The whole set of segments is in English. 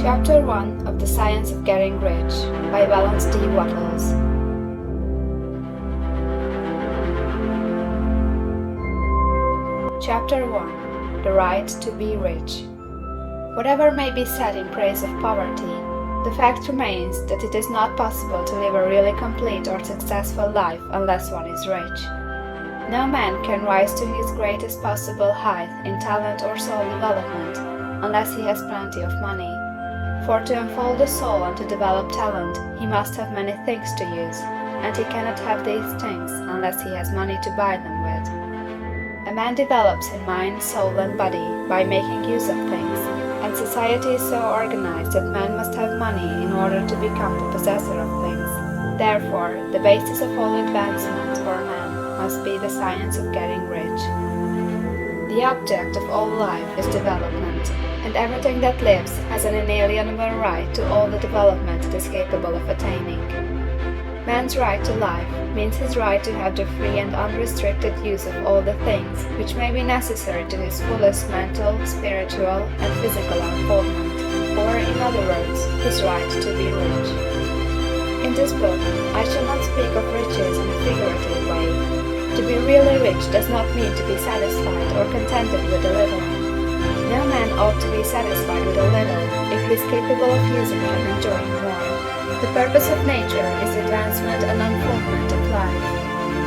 Chapter 1 of The Science of Getting Rich by Wallace D. Wattles. Chapter 1 The Right to be Rich. Whatever may be said in praise of poverty, the fact remains that it is not possible to live a really complete or successful life unless one is rich. No man can rise to his greatest possible height in talent or soul development unless he has plenty of money. For to unfold the soul and to develop talent, he must have many things to use, and he cannot have these things unless he has money to buy them with. A man develops in mind, soul, and body by making use of things, and society is so organized that man must have money in order to become the possessor of things. Therefore, the basis of all advancement for man must be the science of getting rich. The object of all life is development, and everything that lives has an inalienable right to all the development it is capable of attaining. Man's right to life means his right to have the free and unrestricted use of all the things which may be necessary to his fullest mental, spiritual, and physical unfoldment, or, in other words, his right to be rich. In this book, I shall not speak of riches in a figurative way. To be really rich does not mean to be satisfied or contented with a little. No man ought to be satisfied with a little if he is capable of using and enjoying more. The purpose of nature is the advancement and unfoldment of life,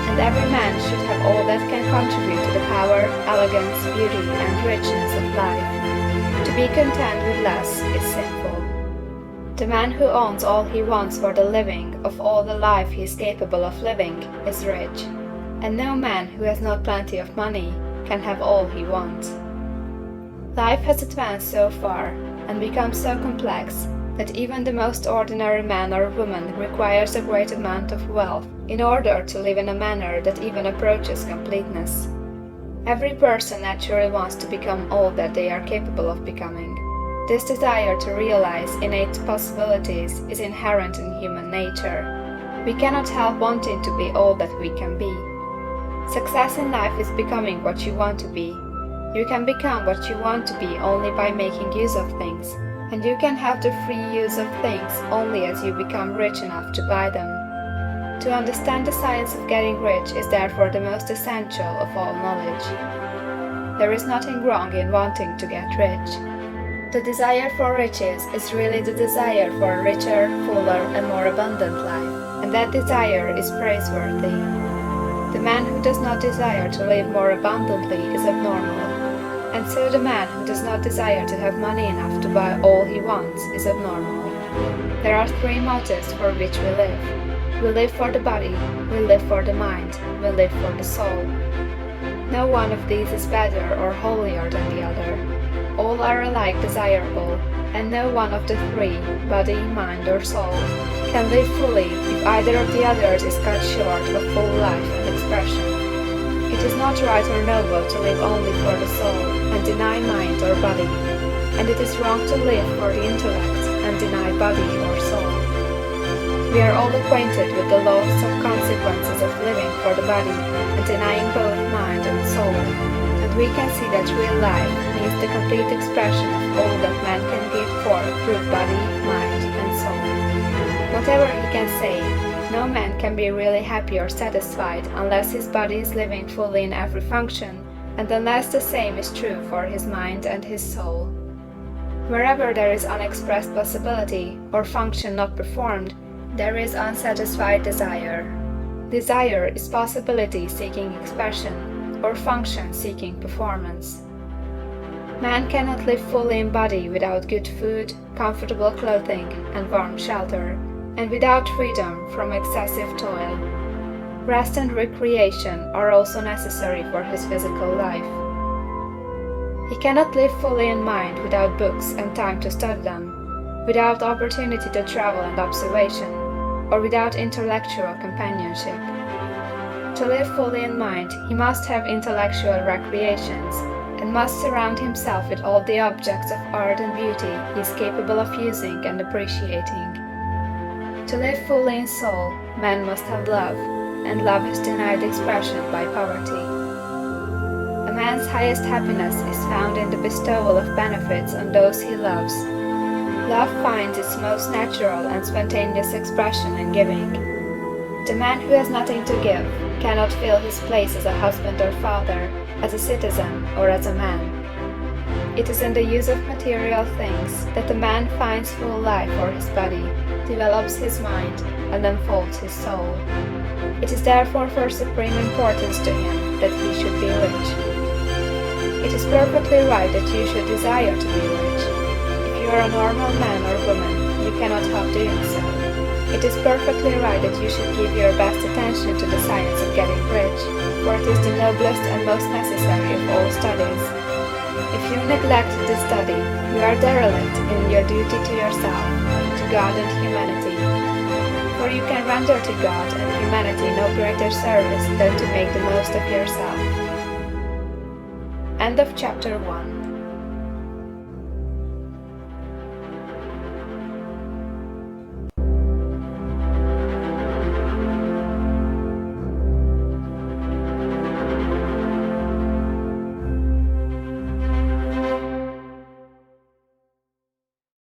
and every man should have all that can contribute to the power, elegance, beauty, and richness of life. To be content with less is sinful. The man who owns all he wants for the living of all the life he is capable of living is rich, and no man who has not plenty of money can have all he wants. Life has advanced so far and become so complex that even the most ordinary man or woman requires a great amount of wealth in order to live in a manner that even approaches completeness. Every person naturally wants to become all that they are capable of becoming. This desire to realize innate possibilities is inherent in human nature. We cannot help wanting to be all that we can be. Success in life is becoming what you want to be. You can become what you want to be only by making use of things, and you can have the free use of things only as you become rich enough to buy them. To understand the science of getting rich is therefore the most essential of all knowledge. There is nothing wrong in wanting to get rich. The desire for riches is really the desire for a richer, fuller, and more abundant life, and that desire is praiseworthy. The man who does not desire to live more abundantly is abnormal. And so the man who does not desire to have money enough to buy all he wants is abnormal. There are three motives for which we live. We live for the body, we live for the mind, we live for the soul. No one of these is better or holier than the other. All are alike desirable, and no one of the three, body, mind, or soul, can live fully if either of the others is cut short of full life and expression. It is not right or noble to live only for the soul and deny mind or body, and it is wrong to live for the intellect and deny body or soul. We are all acquainted with the laws of consequences of living for the body and denying both mind and soul, and we can see that real life means the complete expression of all that man can give forth through body, mind, and soul. Whatever he can say, no man can be really happy or satisfied unless his body is living fully in every function, and unless the same is true for his mind and his soul. Wherever there is unexpressed possibility, or function not performed, there is unsatisfied desire. Desire is possibility seeking expression, or function seeking performance. Man cannot live fully in body without good food, comfortable clothing, and warm shelter, and without freedom from excessive toil. Rest and recreation are also necessary for his physical life. He cannot live fully in mind without books and time to study them, without opportunity to travel and observation, or without intellectual companionship. To live fully in mind, he must have intellectual recreations, and must surround himself with all the objects of art and beauty he is capable of using and appreciating. To live fully in soul, man must have love, and love is denied expression by poverty. A man's highest happiness is found in the bestowal of benefits on those he loves. Love finds its most natural and spontaneous expression in giving. The man who has nothing to give cannot fill his place as a husband or father, as a citizen, or as a man. It is in the use of material things that a man finds full life for his body, develops his mind, and unfolds his soul. It is therefore for supreme importance to him that he should be rich. It is perfectly right that you should desire to be rich. If you are a normal man or woman, you cannot help doing so. It is perfectly right that you should give your best attention to the science of getting rich, for it is the noblest and most necessary of all studies. If you neglect this study, you are derelict in your duty to yourself, to God and humanity. For you can render to God and humanity no greater service than to make the most of yourself. End of chapter 1.